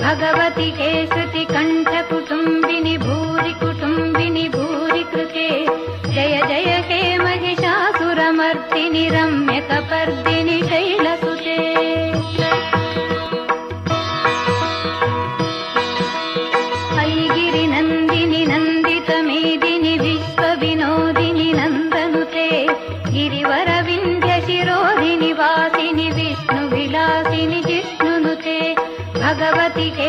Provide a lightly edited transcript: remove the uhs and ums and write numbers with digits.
भगवति के श्रुति कंठ कुटुंबिनि भूरि कृते जय जय हे महिषासुरमर्दिनि रम्य कपर्दिनि शैलसुते ऐगिरि नंदिनि नंदित मेदिनि विश्व विनोदिनि नंदनुते गिरिवर विंध्य शिरोधिनि वासिनि विष्णु विलासिनि जिष्णुनुते भगवति के